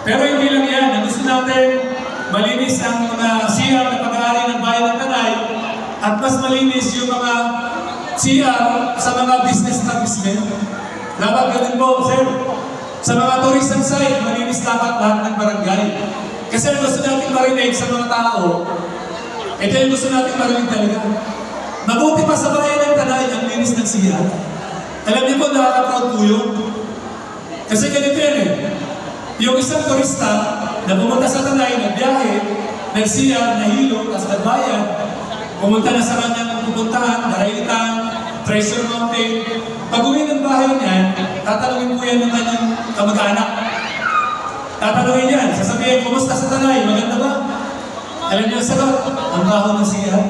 Pero hindi lang yan. Ang gusto natin, malinis ang mga CR na pag-aari ng bayan ng Tanay at mas malinis yung mga CR sa mga business establishment. Dapat ganun po, sir. Sa mga tourism site, malinis dapat lahat ng barangay. Kasi ang gusto natin marinig sa mga tao, ito yung gusto natin marinig talaga. Mabuti pa sa bayan ng Tanay ang linis ng CR. Alam niyo po, nakaka-proud po yun. Kasi ganito yan eh. Yung isang turista na pumunta sa Tanay, nagbiyahe, nag-CR, nahilo, tapos nagbayad, pumunta na sa kanyang pupuntahan, Daraitan, Treasure Mountain. Pag-uwi ng bahay niyan, tatanungin po yan ng kanyang kamag-anak. Tatanungin yan, sasabihin, kumusta sa Tanay? Maganda ba? Alam niyo ang sagot, ang baho ng CR.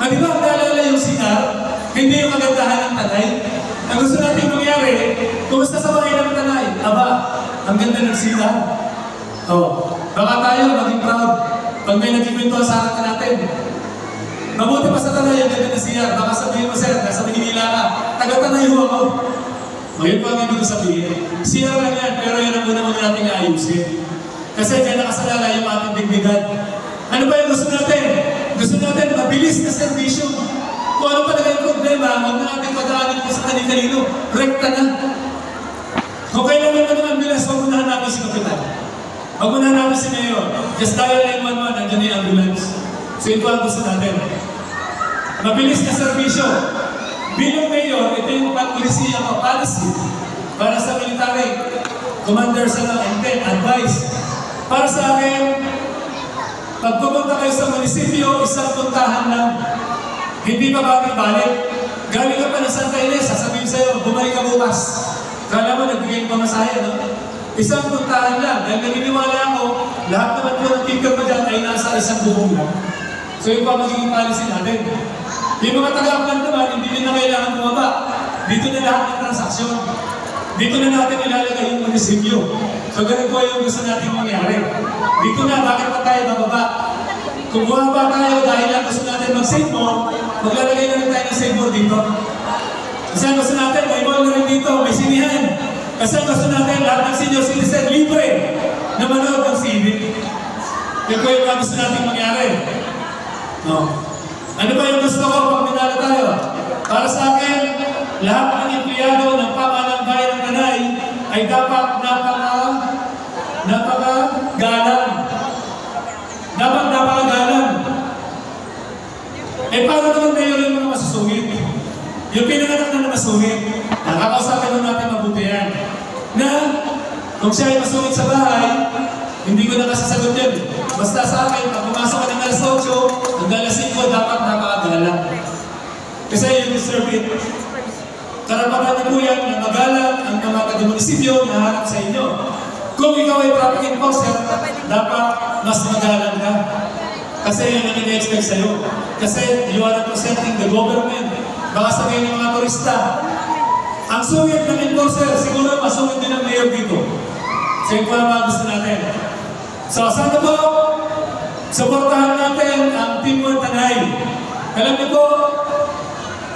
Di ba, naalala yung CR, hindi yung kagandahan ng Tanay. Ang gusto natin mangyari, kumusta sa bahay ng Tanay? Aba, ang ganda ng CR. Baka tayo maging proud pag may nagkikwentuhan sa harap natin. Mabuti pa sa Tanay, ang ganda ng CR. Baka sabihin mo, sir, nasa Manila ka, taga-Tanay ho ako. Ngayon pa ang ibig ko sabihin. CR lang yan, pero yan ang muna natin ayusin. Kasi dyan nakasalala yung ating digdigan. Ano ba yung gusto natin? Gusto natin mabilis na servisyo. Kung ano pa yung problema, huwag na natin pag-aanin ko sa kanino. Rekta na. Kung kailangan ka ng ambulance, huwag unahan namin si Kapitan. Huwag unahan namin si Mayor. Just dial 911, nandiyan yung ambulance. So ito ang gusto natin. Mabilis na servisyo. Bilang Mayor, ito yung polisiya ko, policy para sa military. Commander sa intent, advice. Para sa akin, pag pumunta kayo sa munisipyo, isang puntahan lang. Hindi pa balik-balik. Galing ka pa ng Santa Ines, sasabihin sa'yo, bumalik ka bukas. Kala mo, nagbigay pa masaya, no? Isang puntahan lang. Dahil naniniwala ako, lahat naman po ng ticker pa dyan ay nasa isang bubong lang. So yung pa magiging policy natin. Yung mga taga-upland naman, hindi nyo na kailangan bumaba. Dito na lahat ng transaksyon. Dito na natin ilalagay yung munisipyo. So ganun po yung gusto natin mangyari. Dito na, bakit pa tayo bababa? Kung bumaba tayo dahil lang gusto natin mag-save more, maglalagay na rin tayo ng save more dito. Kasi ang gusto natin, may mall na rin dito, may sinihan. Kasi ang gusto natin, lahat ng senior citizen, libre na manood ng CD. Yun po yung gusto natin mangyari. No. Ano ba yung gusto ko pag minala tayo? Para sa akin, lahat ng empleyado ng pamahalang bayan ng Tanay ay dapat napakagalang. Dapat napakagalang. Eh paano naman tayo yung mga masusungit? Yung pinanganak na masungit, nakakausapin mo natin mabuti yan. Na, kung siya ay masungit sa bahay, hindi ko na kasasagot yan. Basta sa akin, pag pumasok ka ng alas 8, hanggang alas 5, dapat napakagalang. Kasi you deserve it. Karapatan niyo po yan na magalang ang mga taga-munisipyo na harap sa inyo. Kung ikaw ay traffic enforcer, dapat mas magalang ka. Kasi yan ang in-expect sa'yo. Kasi you are representing the government. Baka sabihin ng mga turista, ang sungit ng enforcer, siguro masungit din ang mayor dito. So yun po ang mga gusto natin. So sana po, supportahan natin ang Team One Tanay. Alam niyo po,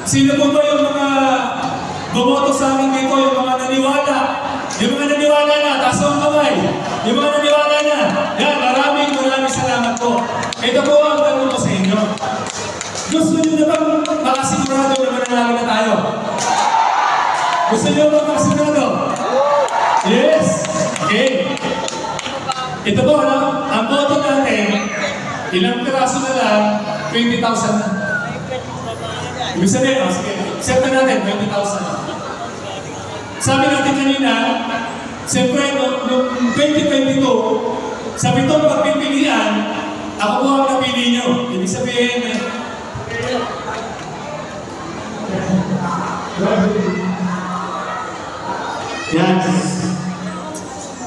sino po ba yung mga bumoto sa amin dito, yung mga naniwala? Yung mga naniwala na, taas ang kamay. Yung mga naniwala na, yan, maraming salamat po. Ito po ang tanong ko sa inyo. Gusto nyo na bang makasigurado na mananalo na tayo? Gusto nyo bang makasigurado? Yes! Okay. Ito po, ano? Ang boto natin, ilang piraso na lang, 20,000 na. Ibig sabihin, sige, set na natin, 20,000. Sabi natin kanina, siyempre, noong 2022, sa pitong pagpipilian, ako po ang napili nyo. Ibig sabihin, yan.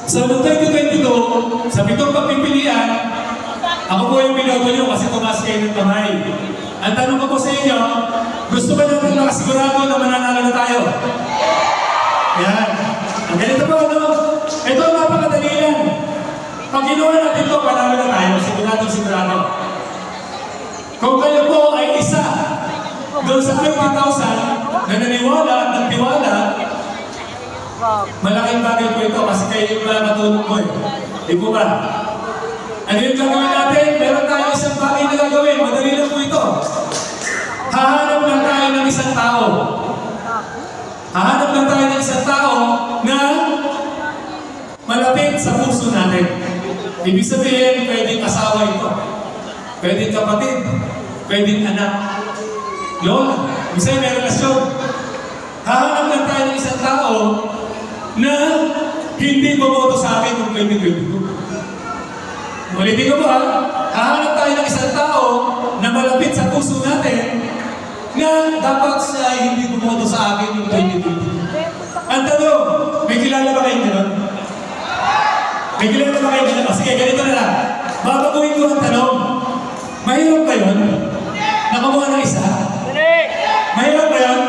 So, noong 2022, sa pitong pagpipilian, ako po yung binoto nyo kasi tumas kayo ng kamay. Ang tanong ko po sa inyo, gusto ba natin makasigurado na mananalo na tayo? Yan. Ang ganito po, ano? Ito ang napakadali yan. Pag ginawa natin ito, panalo na tayo. Sigurado. Kung kayo po ay isa doon sa 20,000 na naniwala at nagtiwala, Malaking bagay po ito kasi kayo yung nakatulong ko eh. Di po ba? Ano yung gagawin natin? Meron tayo isang bagay na gagawin. Madali lang po ito. Hahanap lang tayo ng isang tao. Hahanap lang tayo ng isang tao na malapit sa puso natin. Ibig sabihin, pwedeng asawa ito. Pwedeng kapatid. Pwedeng anak. Lola. Ibig sabihin, may relasyon. Hahanap lang tayo ng isang tao na hindi bumoto sa akin kung 2022. Ulitin ko ba? Hahanap tayo ng isang tao na malapit sa puso natin na dapat siya ay hindi bumoto sa akin yung 2022. Ang tanong, may kilala ba kayo gano'n? May kilala ba kayo gano'n? Sige, ganito na lang. Babaguhin ko ang tanong. Mahirap ba yun? Nakamuha ng isa? Mahirap ba yun?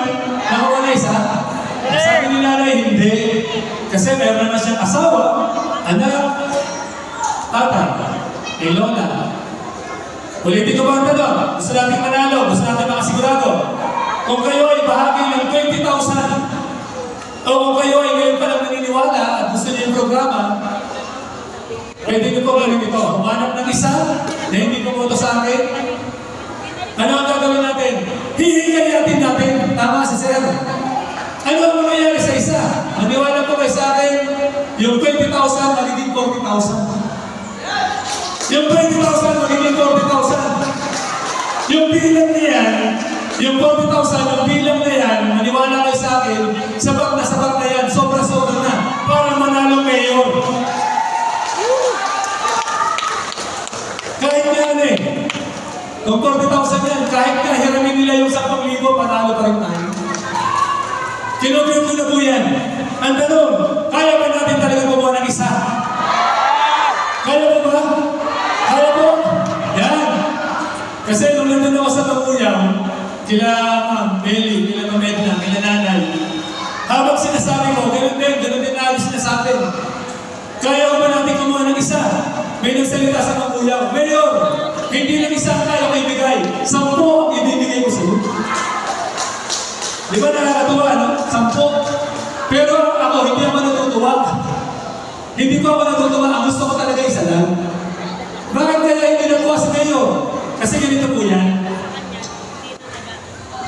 Nakamuha ng isa? Sabi ni nanay, hindi. Kasi meron naman siyang asawa, anak, tatay, eh lola. Ulitin ko ba ang tanong? Gusto natin manalo, gusto natin makasigurado. Kung kayo ay bahagi ng 20,000, o kung kayo ay ngayon pa lang naniniwala at gusto niyo yung programa, pwede nyo po gawin ito. Humanap ng isa na hindi pumoto sa akin. Ano ang gagawin natin? Hihingayatin natin. Tama si Sir. Ano ang mangyayari sa isa? Maniwala po kayo sa akin, yung 20,000 magiging 40,000. Yung 20,000 magiging 40,000. Yung bilang na yan, yung 40,000, yung bilang na yan, maniwala kayo sa akin, sapat na yan, sobra-sobra na, para manalo mayor. Kahit yan eh, kung 40,000 yan, kahit na hiramin nila yung 10,000, panalo pa rin tayo. Kinubiyot ko na po yan. Ang tanong, kaya ba natin talaga gumawa ng isa? Kaya mo ba? Kaya po? Yan. Kasi nung nandun ako sa Maguyaw, kila Meli, kila Mamedna, kila Nanay, habang sinasabi ko, ganun din nalis na sa atin. Kaya ba natin gumawa ng isa? May nagsalita sa Maguyaw, Mayor, hindi lang isa kaya ko ibigay. 10 ang ibibigay ko sa iyo. Di ba nakakatuwa, no? 10. Pero ako, hindi ako natutuwa. Hindi ko ako natutuwa. Ang gusto ko talaga isa lang. Bakit kaya hindi nakuha si Mayor? Kasi ganito po yan.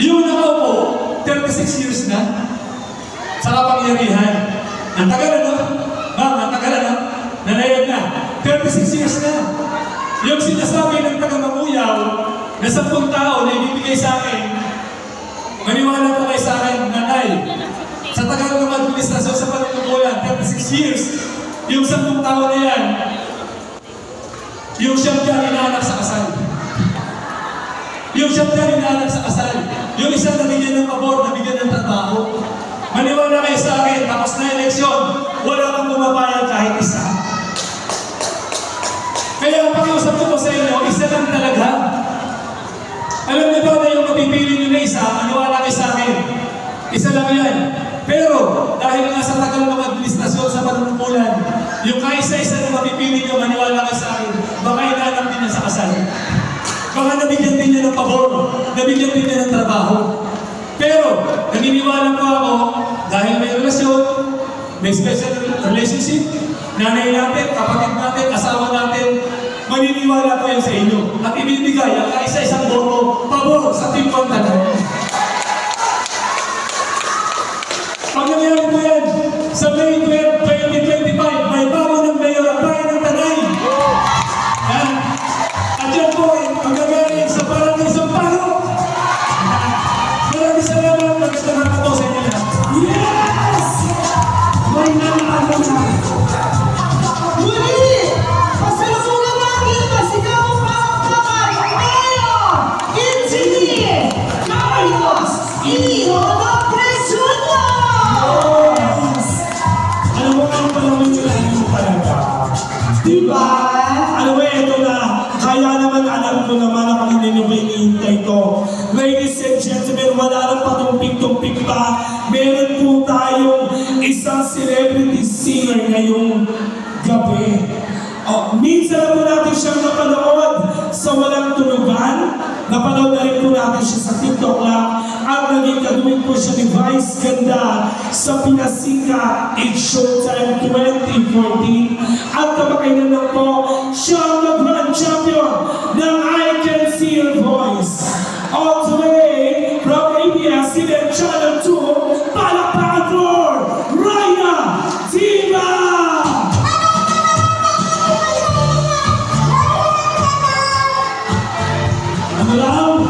Yung nakaupo, 36 years na, sa kapangyarihan. Ang tagal, ano? Ma'am, ang tagal, ano? Nanayag na. 36 years na. Yung sinasabi ng taga-Maguyaw na 10 tao na ibibigay sa akin, maniwala po kayo sa akin, nanay, sa tagal ng administrasyon sa panunungkulan, 36 years, yung 10 tao na yan, yung siyang inaanak sa kasal. Yung siyang inaanak sa kasal. Yung isang nabigyan ng pabor, nabigyan ng trabaho. Maniwala kayo sa akin, tapos na eleksyon, wala kang bumabayad kahit isa. Kaya ang pakiusap ko sa inyo, isa lang talaga. Alam niyo ba na yung mapipili nyo na isa, maniwala kayo sa akin. Isa lang yan. Pero, dahil nga sa tagal ng administrasyon sa panunungkulan, yung kaisa-isa na mapipili nyo, maniwala kayo sa akin, baka inaanak din niya sa kasal. Baka nabigyan din niya ng pabor, nabigyan din niya ng trabaho. Pero, naniniwala ko ako, dahil may relasyon, may special relationship, nanay natin, kapatid natin, asawa natin, maniniwala ko yan sa inyo. At ibibigay ang kaisa-isang boto, pabor sa Team Pantanan. Pag nangyari po yan, sa May 12, 2025, may bago ng mayor ang bayan ng Tanay. Yan. At yan po ay magagaling sa Barangay Sampalo. Maraming salamat. Magandang hapon po sa inyo lahat. Yes! May naman na. Muli! Pasalusugan natin masigaw pagkakay Mayor Engineer Carlos Iho na Presuno! Yes! Alam mo ang panahon nyo lang yung talaga. Diba? Alam mo, ito na. Kaya naman alam ko naman ang kanina ba hinihintay ko. Ladies and gentlemen, wala nang patumpik-tumpik pa. Meron po tayong isang celebrity singer ngayong gabi. Minsan na po natin siyang napanood sa Walang Tulugan. Napanood na rin po natin siya sa TikTok lang. At naging kaduwin po siya ni Vice Ganda sa Pinasika It's Showtime 2014. At kamakailan lang po, siya ang nag-grand champion ng I Can See Your Voice. All the way from ABS-CBN Channel 2, palakpakan for Rhina Diva! Ano lang?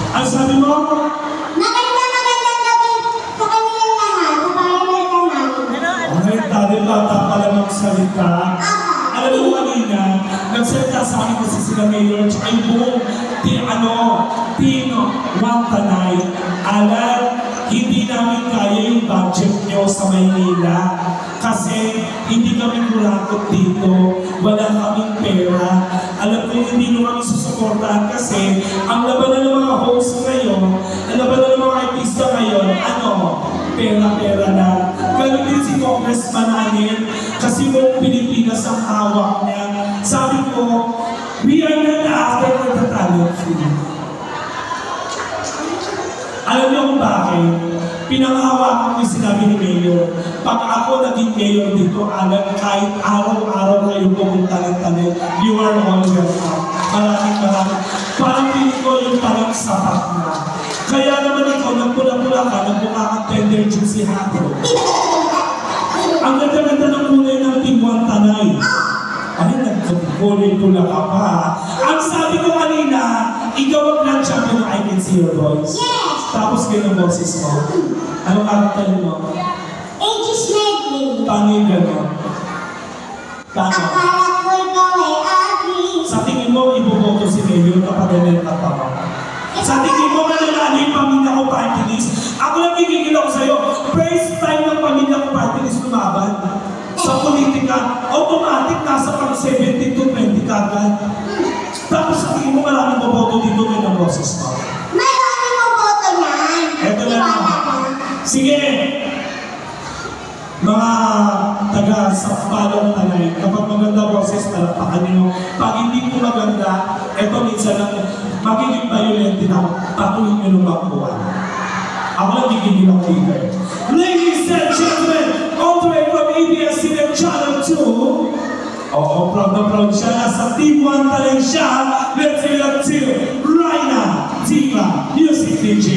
Ang sabi mo? Magandang gabi sa kanilang lahat. Napahingan namin. Okay, dahil bata pala magsalita. Alam mo kanina, nagsalita sa akin kasi sila Mayor, tsaka yung buong Tino Wantanay. Alam, hindi namin kaya yung budget nyo sa Maynila. Kasi hindi kami kurakot dito, wala kaming pera. Alam ko hindi nyo kami susuportahan kasi ang labanan ng mga host ngayon, ang labanan ng mga artista ngayon, pera-pera na. Ganun din si Congressman namin kasi buong Pilipinas ang hawak niya. Sabi ko, we are not after for the talent fee. Alam niyo kung bakit? Pinangahawakan ko yung sinabi ni Mayor. Pag ako naging Mayor dito, alam, kahit araw-araw kayo pumunta ng talent, you are all welcome. Maraming. Parang piling ko yung parang sapat na. Kaya naman ikaw, nagpula-pula ka, nagmukha kang tender juicy hato. Ang ganda-ganda ng kulay ng Team Wantanay. Ay, nagkulay-pula ka pa. Ang sabi ko kanina, ikaw ang grand champion ng I Can See Your Voice. Yes! Tapos ganyan boses mo. Anong kakanta mo? Aegis Medley. Paano yung gano'n? Paano? Akala ko ikaw ay agree. Sa tingin mo, iboboto si Mayor kapag ganyan ka pa. Sa tingin mo, mananalo yung pamilya ko party list. Ako lang gigigil ako sa'yo. First time ng pamilya ko party list lumaban. Sa politika, automatic nasa pang 70 to 20 kagad. Tapos sa tingin mo, maraming boboto dito ngayon ang boses mo. Maraming maboto niyan. Eto na Iwala lang. ka. Sige! Mga taga-Sakpalong Tanay, kapag maganda boses, talapakan nyo. Pag hindi ko maganda, eto minsan lang, magiging violent din ako, patuloy nyo lumakuha. Ako lang gigigil ako dito. Ladies and gentlemen, all the way from ABS-CBN Channel 2, proud na proud siya. Nasa Team Wantanay siya. Let's give it up to Rhina Diva, Music DJ.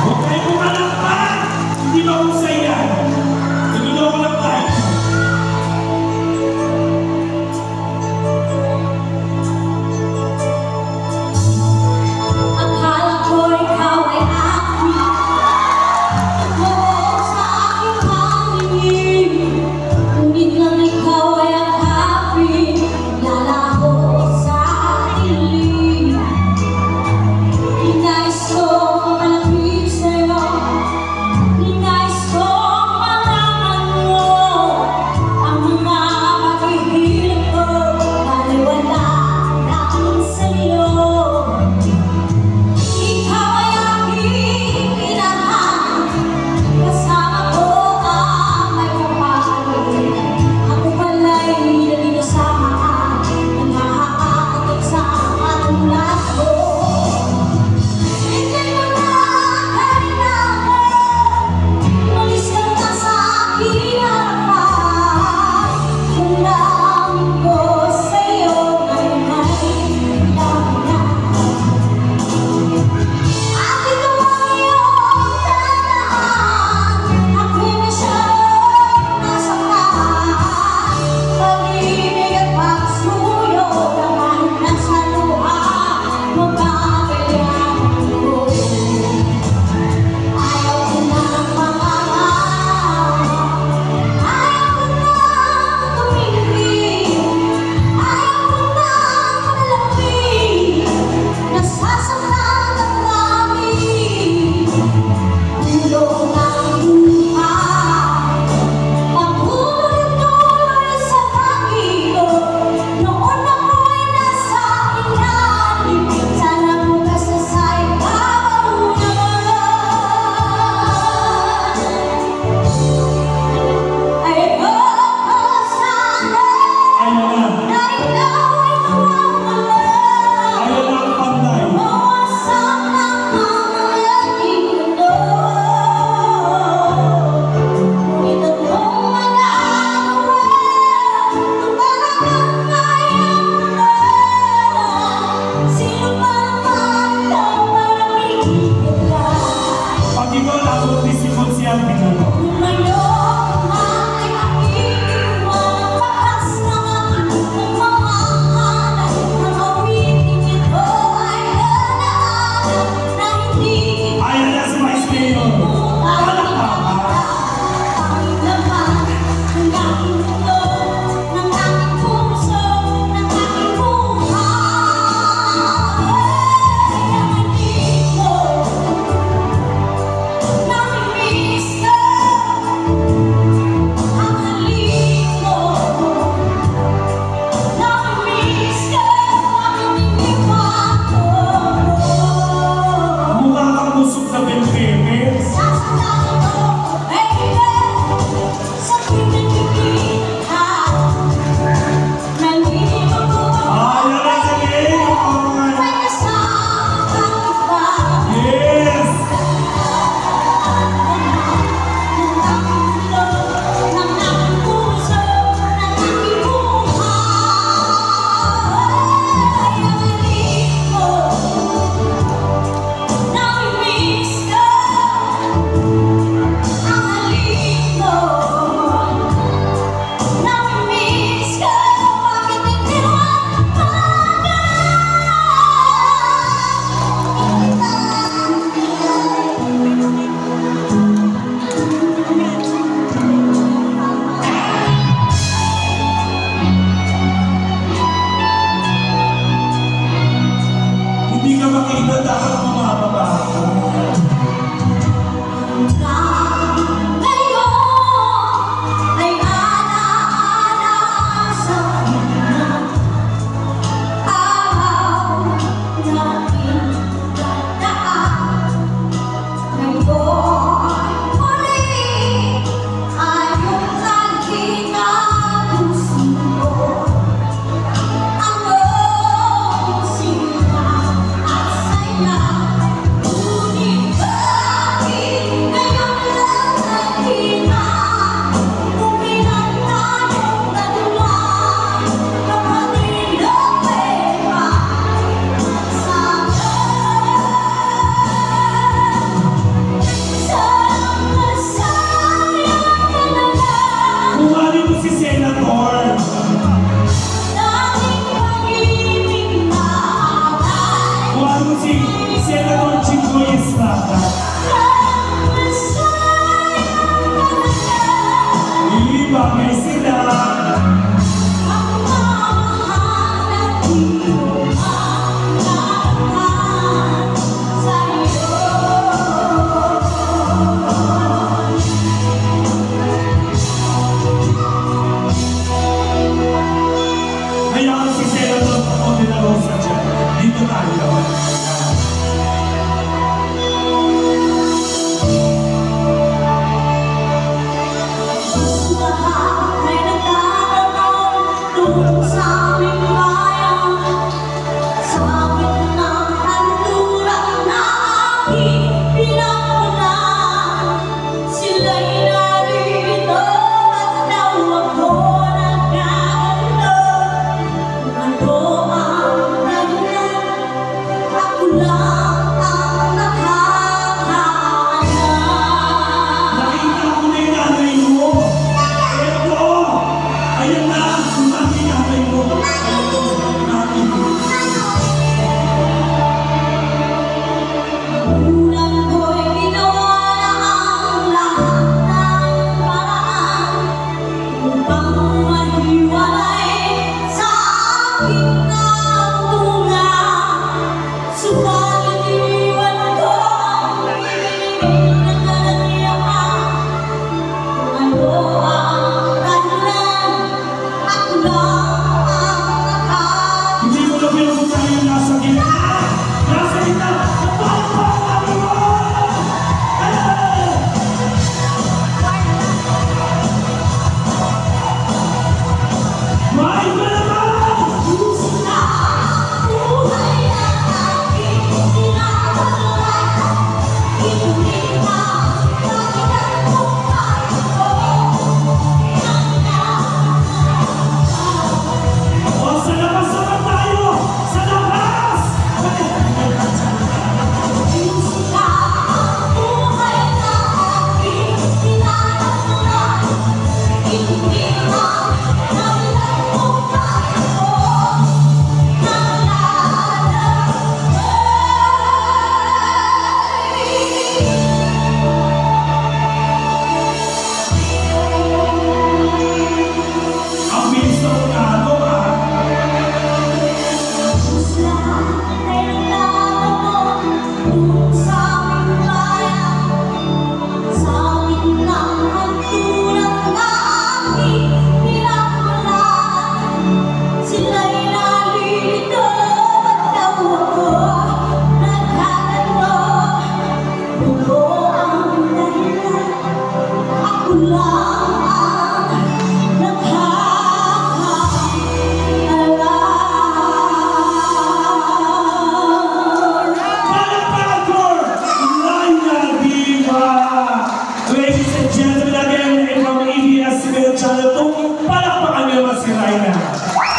Huwag kayo pumalakpan! Hindi mahusay yan. Tumino ko lang tayo. Ang bagay sila. Hayaan si Senator Paco de la Rosa dyan. Dito tayo.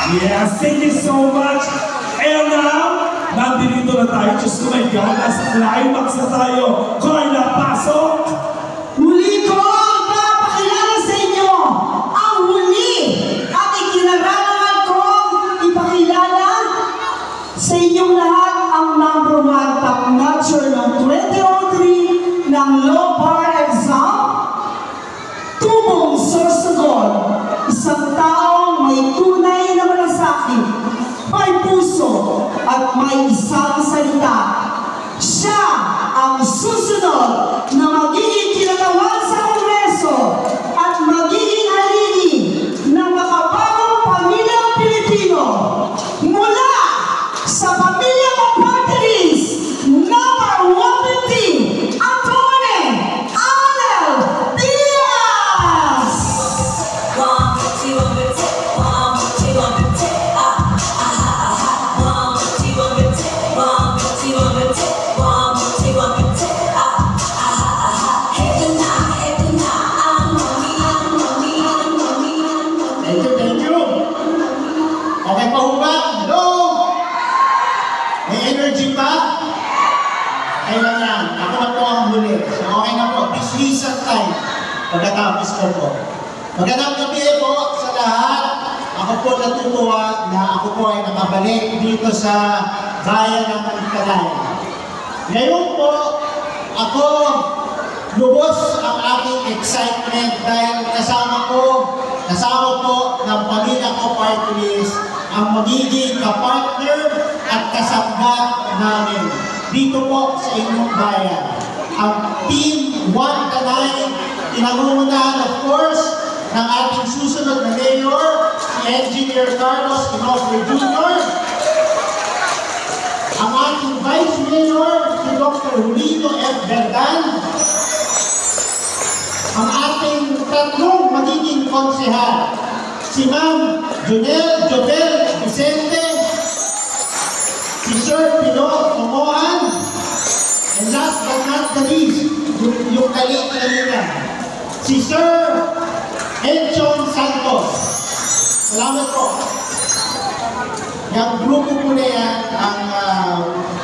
Yes, thank you so much. And now, nandito na tayo. Diyos ko, my God, nasa climax na tayo. Carla, pasok! Muli ko ipapakilala sa inyo ang huli at ikinararangan kong ipakilala sa inyong lahat ang number 1 top notcher ng 2003 ng Law Bar Exam. Tubong Sorsogon, isang taong may tunay na malasakit, may puso at may isang salita. Siya ang susunod na magiging kinatawan sa Kongreso at magiging haligi ng makabagong pamilyang Pilipino mula sa pamilya ng Party List number 150, Atty. Arnel Diaz! Thank you. Okay pa ho ba? Hello? May energy pa? Okay lang yan. Ako na po ang huli. So okay na po. Biswisan time. Pagkatapos ko po. Magandang gabi po sa lahat. Ako po natutuwa na ako po ay nakabalik dito sa bayan ng Mantalay. Ngayon po, ako lubos ang aking excitement dahil kasama ko kasama po ng pamilya ko party list ang magiging kapartner at kasangga namin dito po sa inyong bayan. Ang Team One Tanay, pinangungunahan of course ng ating susunod na mayor, si Engineer Carlos Inofre Jr., ang ating Vice Mayor, si Dr. Julito F. Verdan, ang ating tatlong magiging konsehal, si Ma'am Jobel Vicente, si Sir Pino Tomoan, and last but not the least, yung kanina, si Sir Enchon Santos. Salamat po. Yung grupo po na yan, ang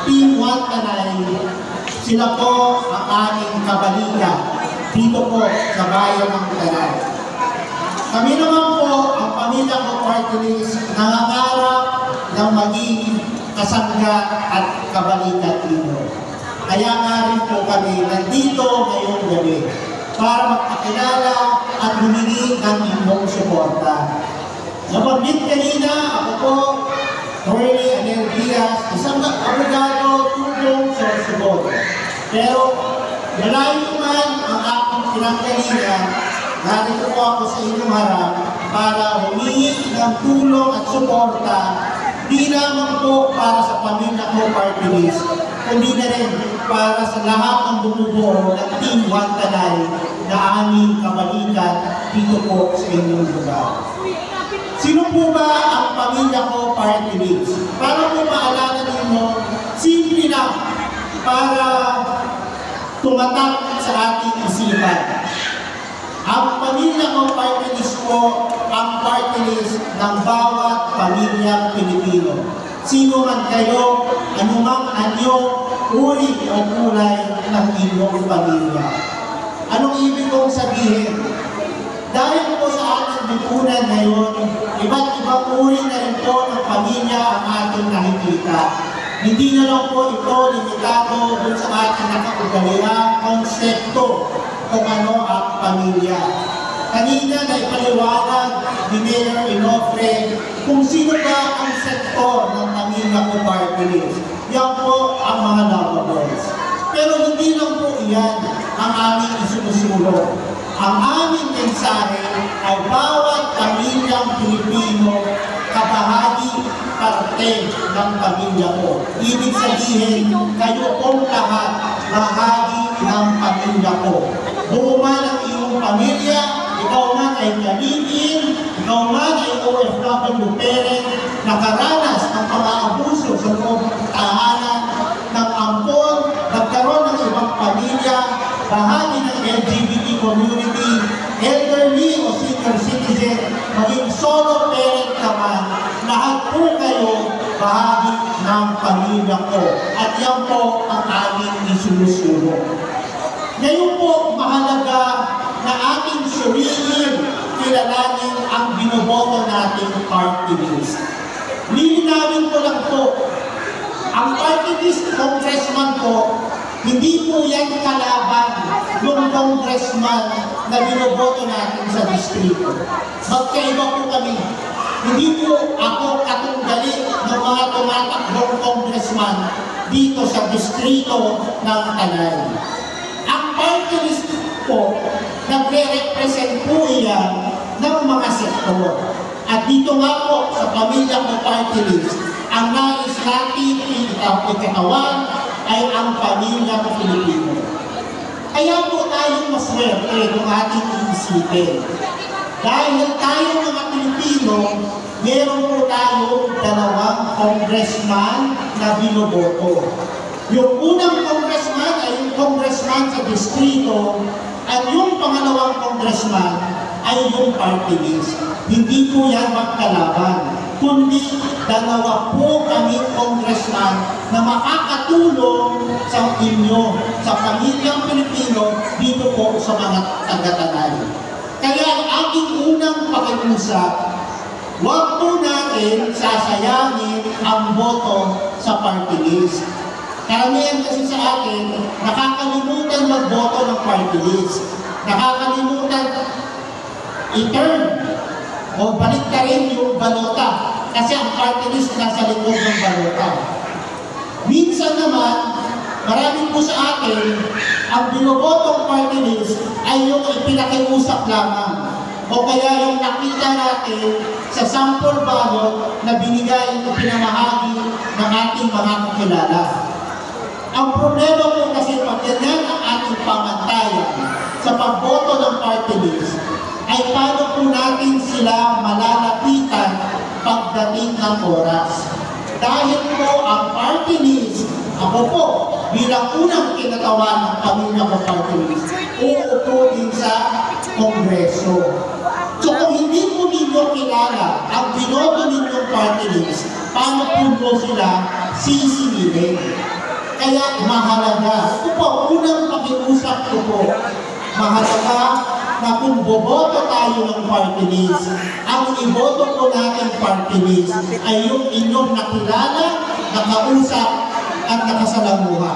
Team One Tanay, sila po ang aming kabalika dito po sa bayan ng Tanay. Kami naman po, ang pamilya ko party list, nangangarap ng maging kasangga at kabalika dito. Kaya nga rin po kami nandito ngayong gabi para magpakilala at humingi ng inyong suporta. Nabanggit kanina, ako po, Jorge Anel Diaz, isang abogado tulong sa Subo. Pero malayo man ang aking pinanggalingan, narito po ako sa inyong harap para humingi ng tulong at suporta, di lamang po para sa pamilya ko party list, kundi na rin para sa lahat ng bumubuo ng Team One Tanay na aming kabalikan dito po sa inyong lugar. Sino po ba ang pamilya ko party list? Para po maalala ninyo, simple lang para tumatak sa ating isipan. Ang pamilya ko party list po ang party list ng bawat pamilyang Pilipino. Sino man kayo, anumang anyo, uri o kulay ng inyong pamilya. Anong ibig kong sabihin? Dahil po sa ating lipunan ngayon, iba't ibang uri na rin po ng pamilya ang ating nakikita. Hindi na lang po ito limitado dun sa ating nakaugaliang konsepto kung ano ang pamilya. Kanina na ipaliwanag ni Mayor Inofre kung sino ba ang sektor ng pamilya ko party list. Yan po ang mga lavaboys. Pero hindi lang po iyan ang aming isinusulong. Ang aming mensahe ay bawat pamilyang Pilipino kabahagi parte ng pamilya ko. Ibig sabihin, kayo pong lahat bahagi ng pamilya ko. Buo man ang iyong pamilya, ikaw man ay kalipin, ikaw man ay OFW parent, nakaranas ng mga abuso sa loob ng tahanan, ng ampon, nagkaroon ng ibang pamilya, bahagi ng LGBT community, elderly o senior citizen, maging solo parent naman, lahat po kayo bahagi ng pamilya ko. At yan po ang aming isunusulong. Ngayon po, mahalaga na ating suriin, kilalanin ang binoboto nating party list. Lilinawin ko lang po, ang party list congressman po, hindi po yan kalaban ng congressman na binoboto natin sa distrito. Magkaiba po kami. Hindi po ako katunggali ng mga tumatakbong congressman dito sa distrito ng Tanay. Ang party list po, nagre-represent po iyan ng mga sektor. At dito nga po sa pamilya ko party list, ang nais natin ikatawan ay ang pamilya ng Pilipino. Kaya po tayong maswerte kung ating iisipin. Dahil tayo mga Pilipino, meron po tayong 2 congressman na binoboto. Yung unang congressman ay yung congressman sa distrito at yung pangalawang congressman ay yung party list. Hindi po yan magkalaban, kundi 2 po kaming congressman na makakatulong sa inyo, sa pamilyang Pilipino, dito po sa mga taga-Tanay. Kaya ang aking unang pakiusap, huwag po natin sasayangin ang boto sa party list. Karamihan kasi sa atin, nakakalimutan magboto ng party list. Nakakalimutan i-turn O balik ka rin yung balota. Kasi ang party list nasa likod ng balota. Minsan naman, marami po sa atin, ang binobotong party list ay yung ipinakiusap lamang. O kaya yung nakita natin sa sample ballot na binigay o pinamahagi ng ating mga kakilala. Ang problema po kasi pag ganyan ang ating pamantayan sa pagboto ng party list, ay paano po natin sila malalapitan pagdating ng oras. Dahil po ang party list, ako po, bilang unang kinatawan ng pamilya ko party list, uupo din sa Kongreso. So kung hindi po ninyo kilala ang binoto ninyong party list, paano po sila sisingilin? Kaya mahalaga, ito po, unang pakiusap ko po, mahalaga na kung boboto tayo ng party list, ang iboto po natin party list ay yung inyong nakilala, nakausap, at nakasalamuha.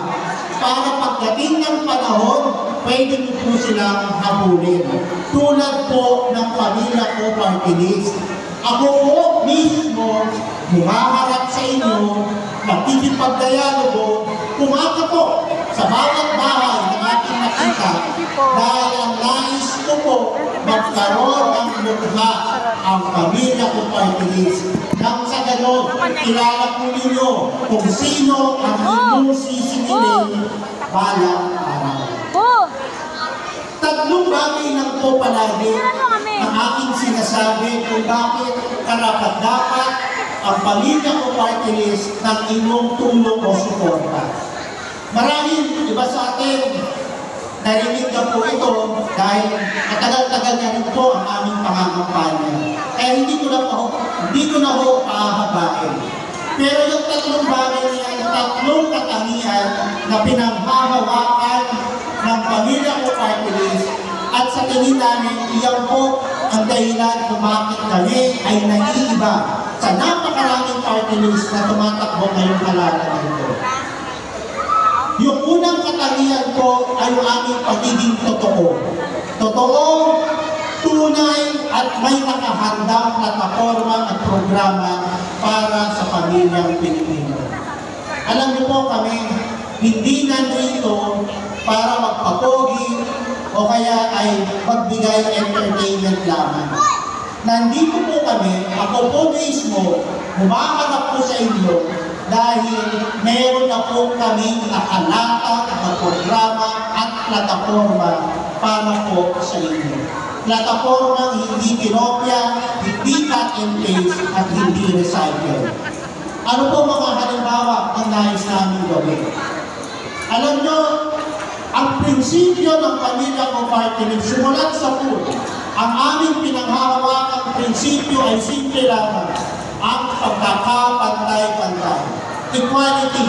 Para pagdating ng panahon, pwede nyo po silang habulin. Tulad po ng pamilya ko party list. Ako po mismo, humaharap sa inyo, nakikipagdialogo, kumakatok sa bawat bahay ng ating nakita dahil ang nais ko po magkaroon ng mukha ang pamilya ko party list. Nang sa ganon, kilala po ninyo kung sino ang inyong sisingilin balang araw. Tatlong bagay lang po palagi ang aking sinasabi kung bakit karapat-dapat ang pamilya ko party list ng inyong tulong o suporta. Marahil iba sa atin, narinig na po ito dahil matagal-tagal na rin po ang aming pangangampanya. Kaya hindi ko na po pahahabain. Pero yung tatlong bagay niya, yung tatlong katangian na pinanghahawakan ng pamilya ko party list at sa tingin namin, iyan po ang dahilan kung bakit kami ay nag-iiba sa napakaraming party list na tumatakbo ngayong halalan nito. Yung unang katangian ko ay yung aming pagiging totoo. Totoo, tunay at may nakahandang plataforma at programa para sa pamilyang Pilipino. Alam niyo po kami, hindi nandito para magpapogi o kaya ay magbigay entertainment lamang. Nandito po kami, ako po mismo, humahanap po sa inyo dahil meron na po kaming nakalatag na programa at plataforma para po sa inyo. Plataforma hindi kinopya, hindi cut and paste at hindi recycle. Ano po mga halimbawa ng nais namin gawin? Alam nyo, ang prinsipyo ng pamilya ko party list, simulat sa pool, ang aming pinanghahawakang prinsipyo ay simple lamang, ang pagkakapantay-pantay. Equality.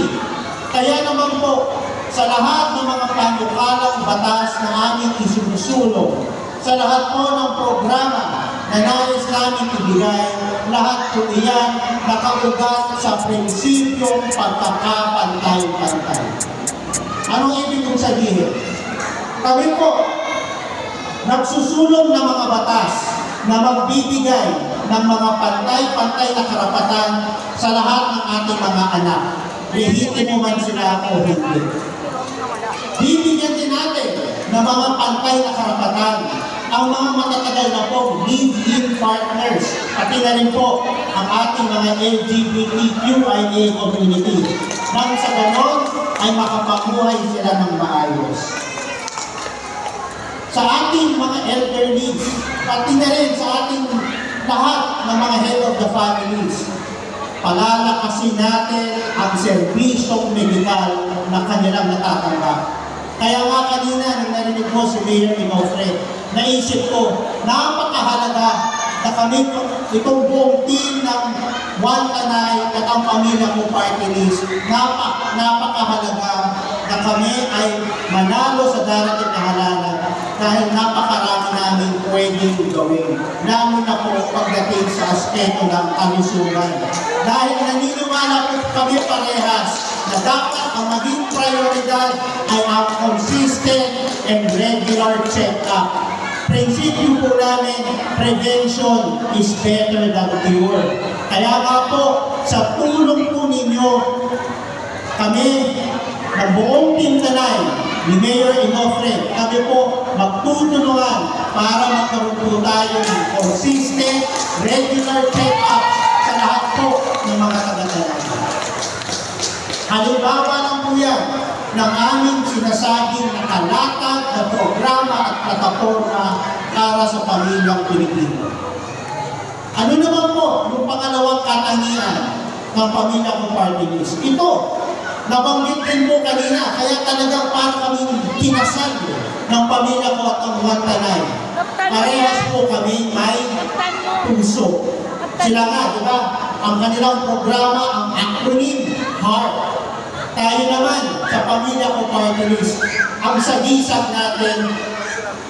Kaya naman po, sa lahat ng mga panukalang batas na aming isinusulong, sa lahat po ng programa na nais namin ibigay, lahat po iyan nakaugat sa prinsipyong pagkakapantay-pantay. Anong ibig kong sabihin? Kami po, nagsusulong ng mga batas na magbibigay ng mga pantay-pantay na karapatan sa lahat ng ating mga anak. Lihitin mo man sila o hindi. Bibigyan din natin ng mga pantay na karapatan ang mga matatagal na po live-in partners, pati na rin po ang ating mga LGBTQIA community. Nang sa ganon ay makapamuhay sila ng maayos. Sa ating mga elderly, pati na rin sa ating lahat ng mga head of the families, palalakasin natin ang serbisyong medikal na kanilang natatanggap. Kaya nga kanina, nang narinig mo si Mayor Imofred, naisip ko, napakahalaga na kami, itong buong team ng One Tanay at ang pamilya ko party list, napakahalaga na kami ay manalo sa darating na halalan dahil napakarami namin pwedeng gawin. Lalo na po pagdating sa aspeto ng kalusugan. Dahil naniniwala po kami parehas na dapat ang maging prioridad ay ang consistent and regular check-up. prinsipyo po namin, prevention is better than cure. Kaya nga po, sa tulong po ninyo, kami, ng buong Team Tanay, ni Mayor Inofre, kami po magtutulungan para magkaroon po tayo ng consistent, regular check-ups sa lahat po ng mga taga-Tanay. Halimbawa lang po yan ng aming sinasabing nakalatag na programa at plataforma para sa pamilyang Pilipino. Ano naman po yung pangalawang katangian ng Pamilya Ko Party List? Ito, nabanggit din po kanina, kaya talagang parang kaming kinasal ng Pamilya Ko at ang One Tanay. Parehas po kami may puso. Sila nga, di ba? Ang kanilang programa, ang acronym, HEART. Tayo naman, sa Pamilya Ko Party List, ang sagisag natin,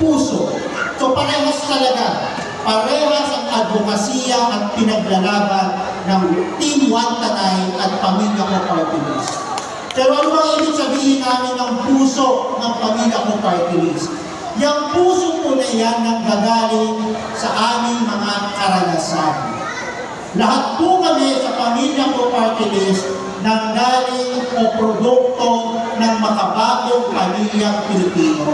puso. So parehas talaga, parehas ang advokasya at pinaglalaban ng Team One Tanay at Pamilya Ko Party List. Pero ano bang ibig sabihin namin ng puso ng Pamilya Ko Party List? Yung puso po na yan nang gagaling sa aming mga karanasan. Lahat po kami sa Pamilya Ko Party List nanggaling o produkto ng makabagong pamilyang Pilipino.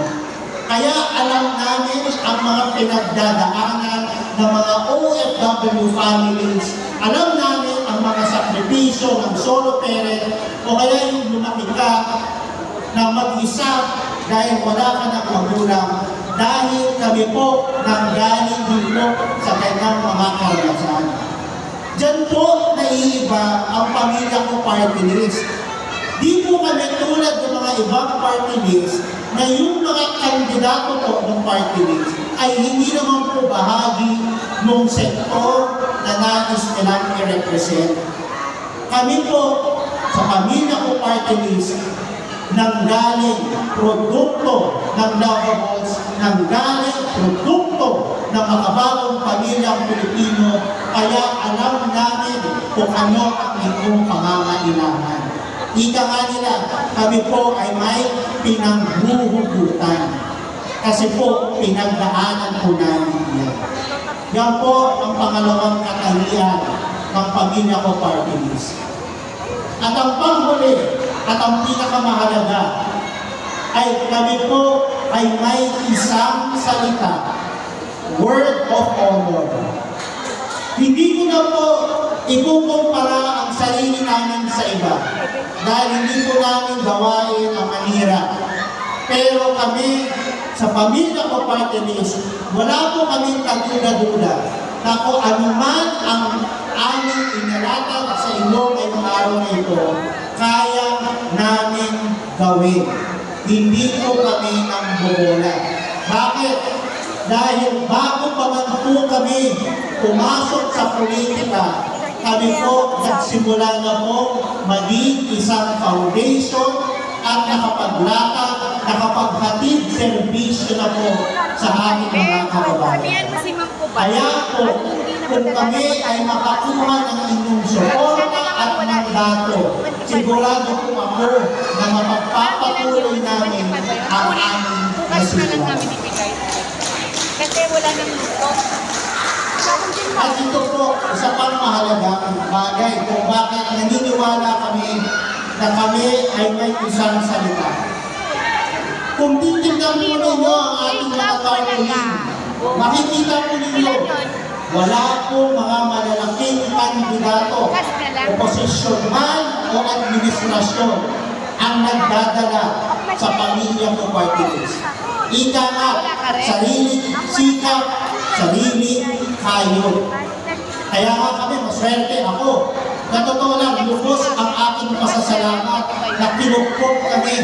Kaya alam namin ang mga pinagdadaanan ng mga OFW families. Alam namin ang mga sakripisyo ng solo parent o kaya yung lumaki ka na mag-isa dahil wala ka ng magulang dahil kami po nanggaling din po sa kanyang mga karanasan. Diyan po naiiba ang Pamilya Ko Party List. Di po kami tulad ng mga ibang party list na yung mga kandidato po ng party list ay hindi naman po bahagi ng sektor na nais nilang i-represent. Kami po sa Pamilya Ko Party List nanggaling produkto ng lavables, nanggaling produkto ng makabagong pamilyang Pilipino, kaya alam namin kung ano ang inyong pangangailangan. Ika nga nila, kami po ay may pinanghuhugutan. Kasi po, pinagdaanan po namin yan. Yan po ang pangalawang katangian ng Pamilya Ko Party List. At ang panghuli, at ang pinakamahalaga, ay kami po ay may isang salita, word of honor. Hindi ko na po ikukumpara ang sarili namin sa iba dahil hindi po namin gawain ang manira. Pero kami, sa Pamilya Ko Party List, wala po kaming kaduda-duda na kung anuman ang aming inalatag sa inyo ngayong araw na ito, kaya namin gawin. Hindi po kami nang bobola. Bakit? Dahil bago pa man po kami pumasok sa politika, kami po nagsimula na po maging isang foundation at nakapaghatid serbisyo na po sa ating mga kababayan. Kaya po, kung kami ay makakuha ng inyong suporta at mandato, sigurado po ako na mapagpapatuloy namin ang aming nasimulan. Kasi wala nang luto. At ito po, isa pang mahalagang bagay kung bakit naniniwala kami na kami ay may isang salita. Kung titignan po ninyo ang ating mga tarpaulin, makikita po ninyo, wala po mga malalaking kandidato, oposisyon man o administrasyon ang nagdadala sa Pamilya Ko Party List. Ika nga, sariling sikap, sariling kayo. Kaya nga kami, maswerte ako. Na totoo lang, lubos ang aking pasasalamat na kinukpok kami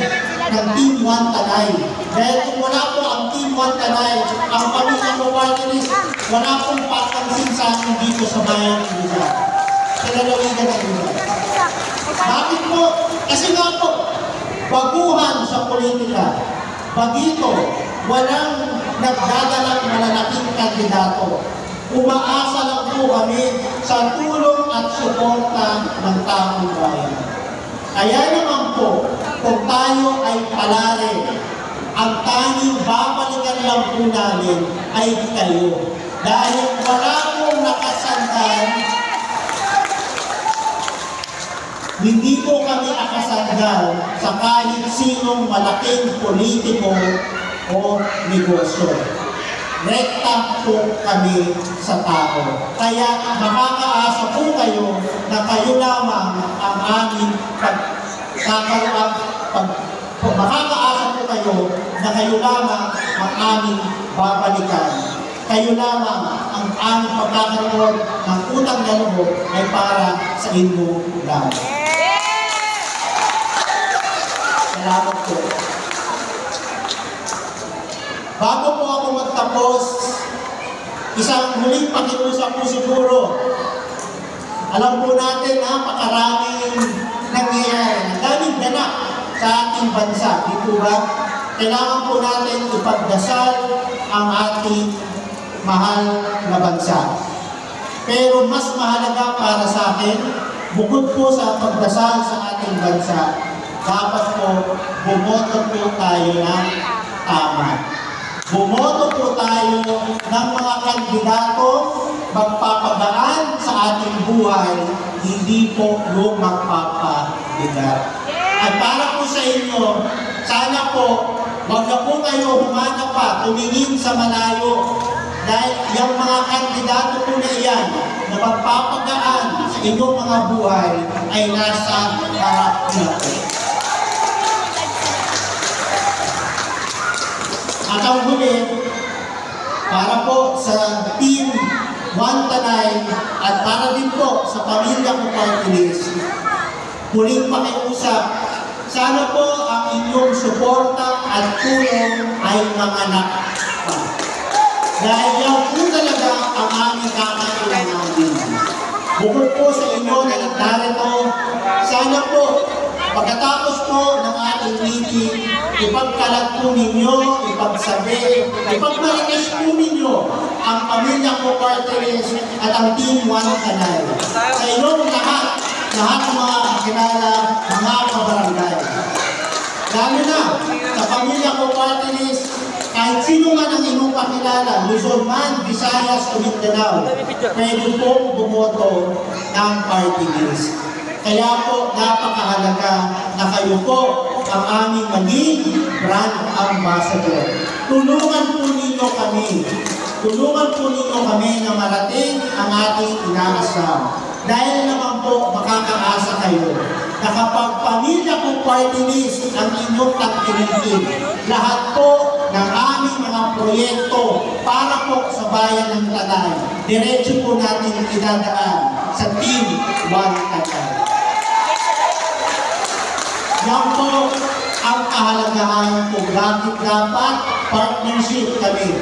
ng Team One Tanay. Dahil kung wala po ang Team One Tanay, ang Pamilya Ko Party List, wala pong papansin sa akin dito sa bayan ng Luzon. Sa lalawigan ng Luzon. Bakit po? Kasi nga po, baguhan sa politika. Bagito, walang nagdadalang malalaking kandidato. Umaasa lang po kami sa tulong at suporta ng taong bayan. Kaya naman po, kung tayo ay palari ang tanging babalikan lang po namin ay kayo. Dahil wala pong nakasandal, hindi po kami nakasandal sa kahit sinong malaking politiko o negosyo. Rekta po kami sa tao. Kaya makakaasa po kayo na kayo lamang ang aming makakaasa po kayo na kayo lamang ang aming babalikan. Kayo lamang ang aming pagkakaroon ng utang na loob ay para sa inyo lang. Salamat po. Bago po ako magtapos, isang huling pakiusap po siguro. Alam po natin, napakaraming nangyayari, daming ganap sa ating bansa. Di po ba? Kailangan po natin ipagdasal ang ating mahal na bansa. Pero mas mahalaga para sa akin, bukod po sa pagdasal sa ating bansa, dapat po bumoto po tayo ng tama. Bumoto po tayo ng mga kandidato magpapagaan sa ating buhay, hindi po yung magpapabigat. At para po sa inyo, sana po, wag na po kayo humanap pa, tumingin sa malayo. Dahil yung mga kandidato po na iyan na magpapagaan sa inyong mga buhay ay nasa harap na po. At ang huli, para po sa Team One Tanay at para din po sa pamilya ko Party List, huling pakiusap, sana po ang inyong suporta at tulong ay manganak pa. Dahil yan po talaga ang aming kakailangan din. Bukod po sa inyo na nagdarito, sana po pagkatapos po ng ating meeting, ipagkalat po ninyo, ipagsabi, ipagmarites po ninyo ang pamilya ko Party List at ang Team One Tanay. Sa inyong lahat ng mga kakilala, mga kabarangay. Lalo na sa pamilya ko Party List, kahit sino man ang inyong kakilala, Luzon man, Visayas o Mindanao, pwede po bumoto ng Party List. Kaya po, napakahalaga na kayo po ang aming maging brand ambassador. Tulungan po ninyo kami. Tulungan po ninyo kami na marating ang ating inaasam. Dahil naman po, makakaasa kayo na kapag pamilya ko Party List ang inyong tagtilitin, lahat po ng aming mga proyekto para po sa bayan ng Tanay, diretso po natin idadaan sa Team One Tanay. Yan po ang kahalagahan kung bakit dapat partnership kami.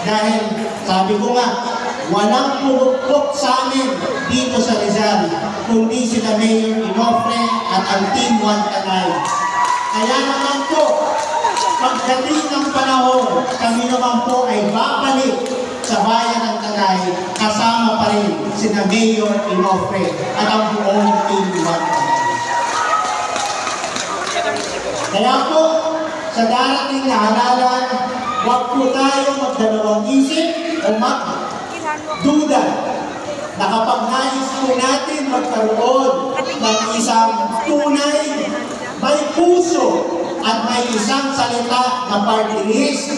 Dahil sabi ko nga, walang pumukpok sa amin dito sa Rizal, kundi sila Mayor Inofre at ang Team One Tanay. Kaya naman po, pagdating ng panahon, kami naman po ay babalik sa bayan ng Tanay, kasama pa rin sina Mayor Inofre at ang buong Team One Tanay. Kaya po, sa darating na halalan, huwag po tayo magdalawang isip o magduda na kapag nais po natin magkaroon ng isang tunay, may puso at may isang salita na party list,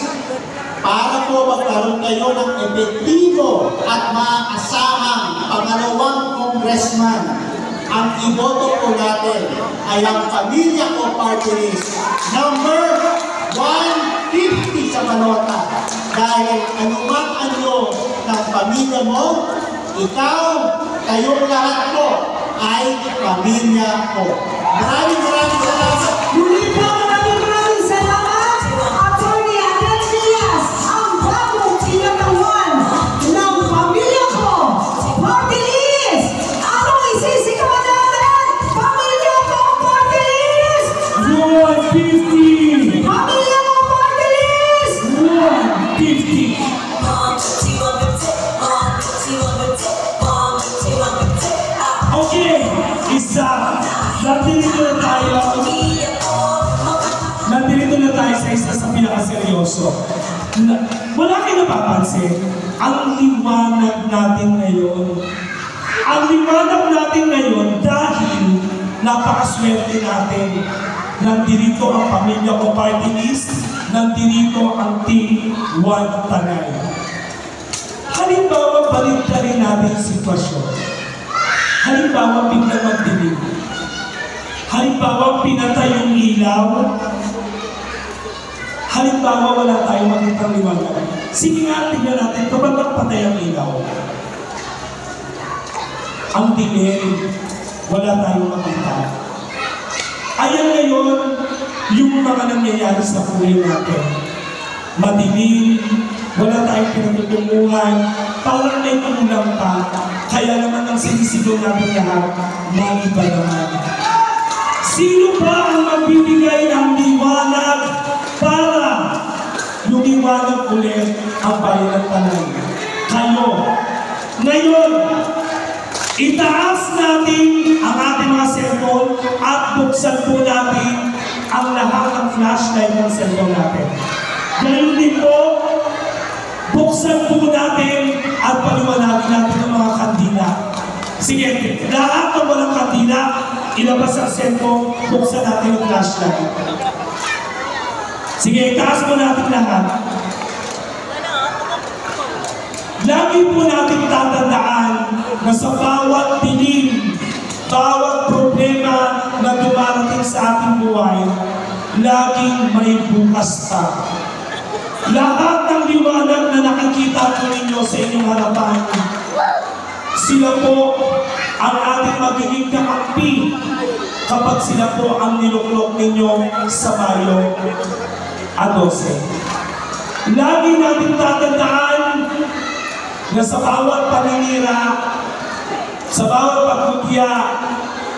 para po magkaroon kayo ng epektibo at maasahang pangalawang congressman. Ang iboto po natin ay ang pamilya ko Party List number 150 sa balota. Dahil anumang anyo ng pamilya mo, ikaw, kayong lahat po ay pamilya ko. Maraming salamat. Muli po maraming salamat. Atty. Adel Diaz, ang bagong sinatawan ng pamilya ko Party List. Anong isisigawan natin? Pamilya ko Party List! 150! Pamilya ko Party List! 150! Okay, isa. Natin na tayo. seryoso. Wala kayo napapansin, ang liwanag natin ngayon. Ang liwanag natin ngayon dahil napakaswerte natin. Nandito ang pamilya ko party list, nandito ang Team One Tanay. Halimbawa, balik na rin natin ang sitwasyon. Halimbawa, biglang magdilim. Halimbawa, pinatay yung ilaw. Halimbawa, wala tayong makitang liwanag. Sige nga, tingnan natin kapag nagpatay ang ilaw. Ang dilim, wala tayong makita. Ayan ngayon, yung mga nangyayari sa buhay natin. Madilim, wala tayong pinatutunguhan, parang may kulang pa. Kaya naman ang sinisigaw natin lahat, maliba naman. Sino ba ang magbibigay ng liwanag para lumiwanag ulit ang bayan ng Tanay? Kayo. Ngayon, itaas natin ang ating mga cellphone at buksan po natin ang lahat ng flashlight ng cellphone natin. Ganun din po, buksan po natin at paliwanagin natin ang mga kandila. Sige, lahat ng walang kandila, ilabas ang cellphone, buksan natin ang flashlight. Sige, itaas po natin lahat. Lagi po natin tatandaan na sa bawat dilim, bawat problema na dumarating sa ating buhay, laging may bukas pa. Lahat ng liwanag na nakikita po ninyo sa inyong harapan, sila po ang ating magiging kakampi kapag sila po ang niluklok ninyo sa Mayo 12. Lagi natin tatandaan na sa bawat paninira, sa bawat pagkutya,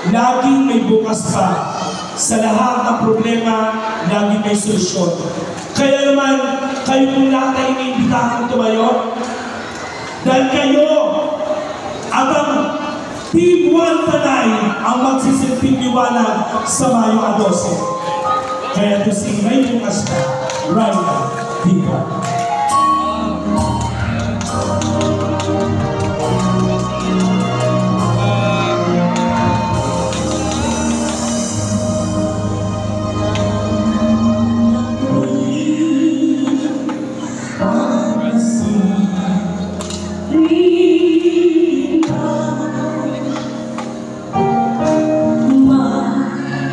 laging may bukas pa. Sa lahat ng problema, laging may solusyon. Kaya naman, kayo po lahat ay iniimbitahan tumayo. Dahil kayo, at ang Team One Tanay ang magsisilbing liwanag sa Mayo 12. Kaya to sing may bukas pa, Raina Diva.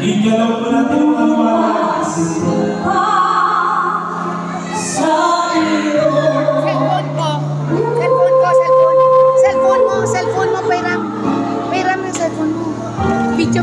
Igalaw ko natin ang kaliwanag. Cellphone ko. Cellphone mo, Pairam. Pairam yung cellphone mo. Video.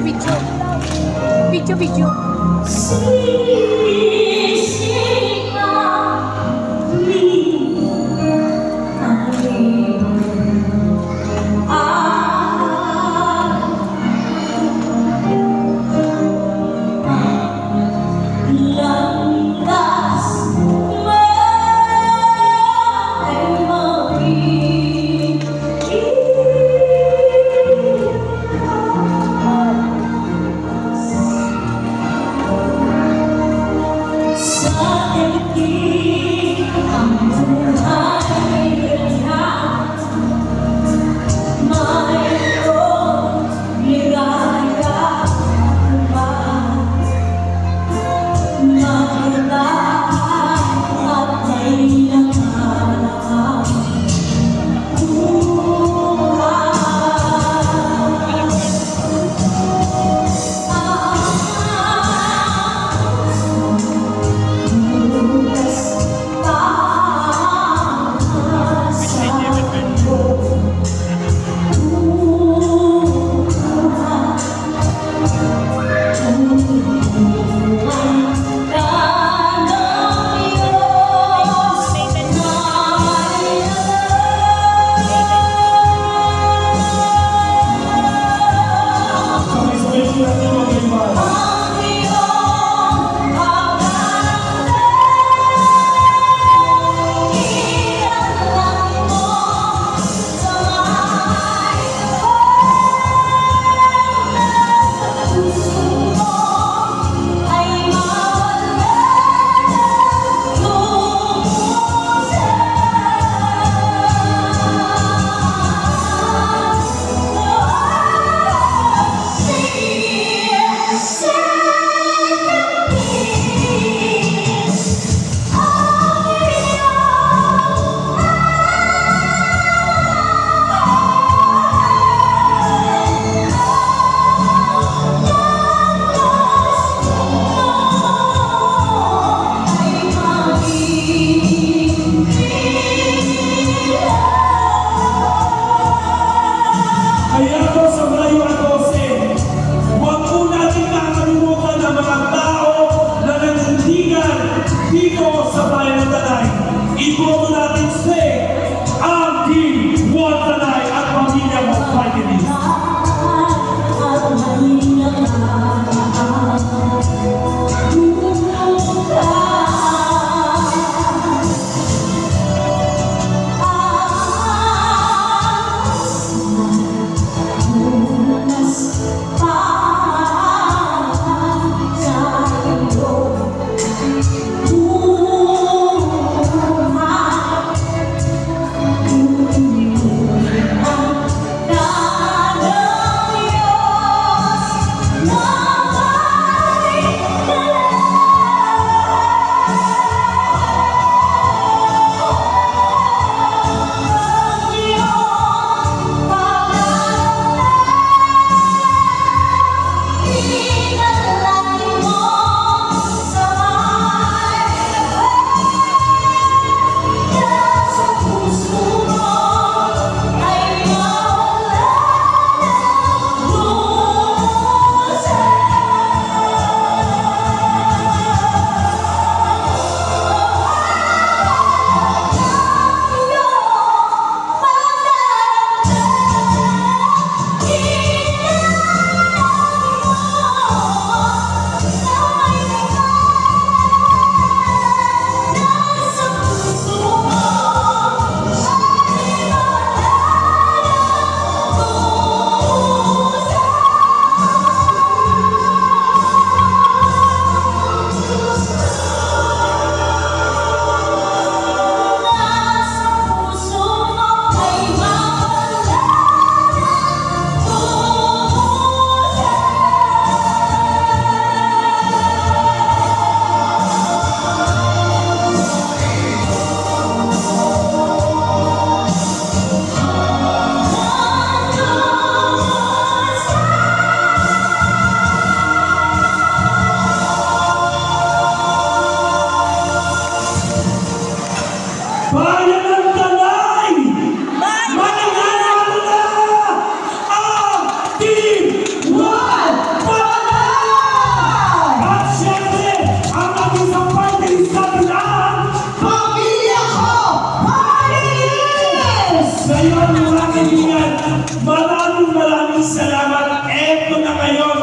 maraming salamat. Eto na ngayon.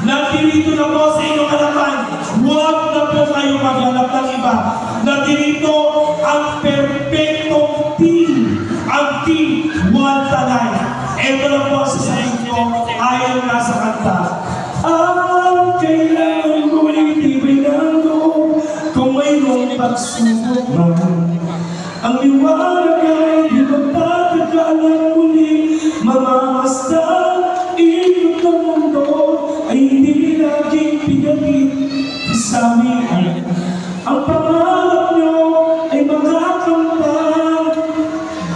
Nandito na po sa inyong harapan. Huwag na po kayo maghanap ng iba. Nandito ang perfectong team. Ang team One Tanay. Eto na po sa sarili ko. Ayon na sa kanta. Ang kailangan ko itibay ng loob kung mayroong pagsubok man. Ang liwanag ay di magtatagalan muli. Mamamasdan, ikot ng mundo ay hindi laging pinagit sa amin. Ang pangarap nyo ay mga kampan,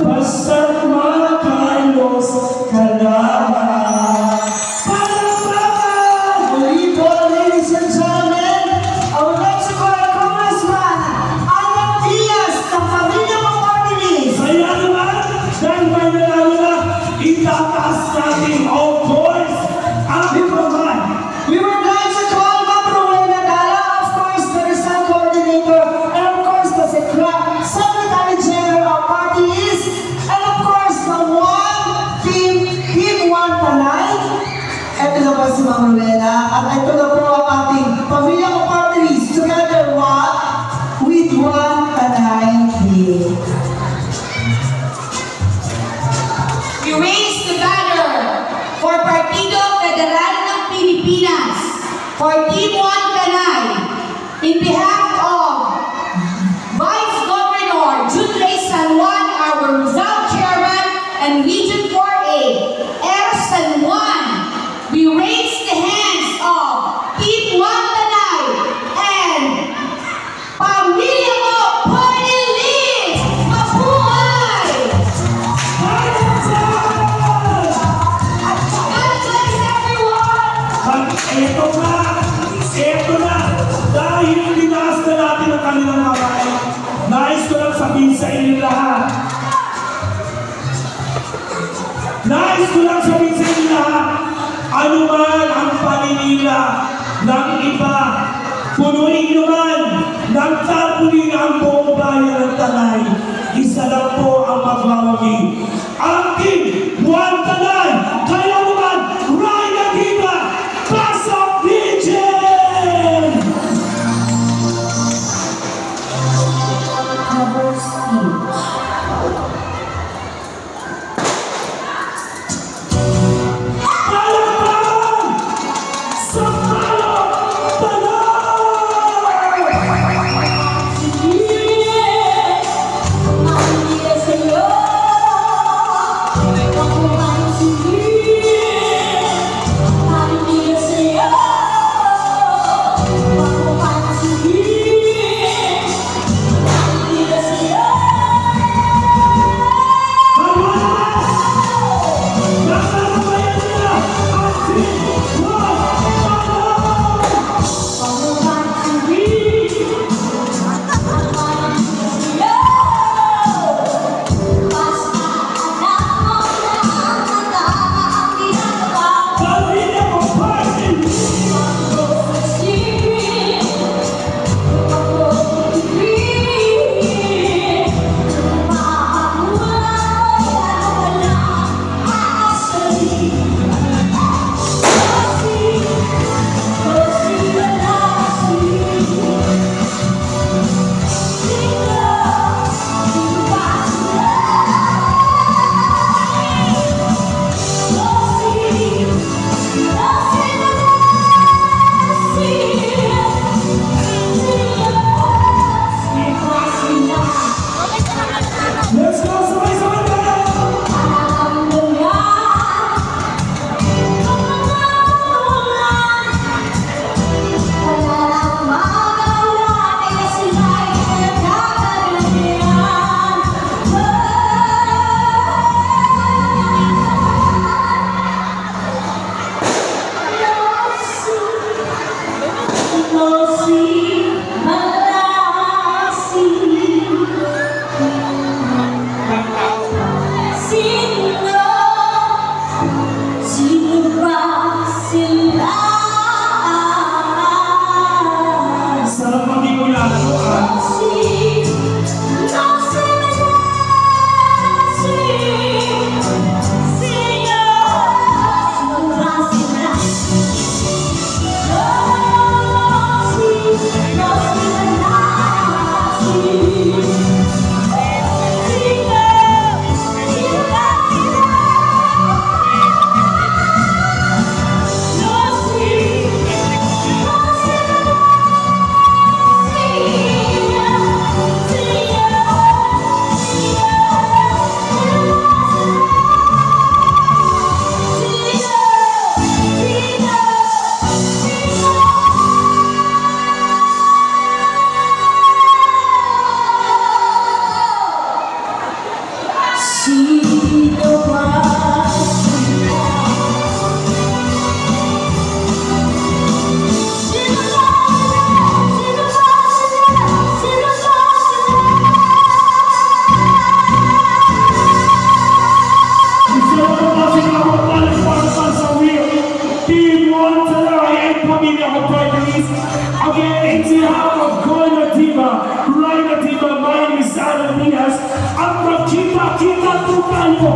basta't makalos ka lamang. Palakpakan! Muli po, ladies and gentlemen, I would like to call Congressman Alan Diaz ng pamilya mo Martinez. Kaya naman, dahil may nalala, itataas natin, of course, ang hipagman. We would like to call Ma'am Rowena Dala, of course, the Rizal Coordinator, and of course, the Secretary General of Parties, and of course, the Team One Tanay. Ito na po si Ma'am Rowena, at ito na po ang ating pamilya ko Parties, together with One Tanay Team. We raise the banner for Partido Federal ng Pilipinas, for Team One Tanay, in behalf of Vice Governor Junley San Juan, our Rizal Chairman, and Region 4A, Air San Juan. We raise the hands of Team One Tanay and Pamilya Mo Party List! Mabuhay! God bless everyone! At eto na, dahil tinaas na natin ang kanilang kamay, nais ko lang sabihin sa inyo lahat. Nais ko lang sabihin sa inyo lahat, anuman ang paninira ng iba, punuin nyo man ng tarpulin ang buong bayan ng Tanay, isa lang po ang magwawagi. Ang Team One Tanay, kayo naman, Ryan Hiba, Pasok Region! Cover speech. Palakpakan! Sa Tanay! suportahan po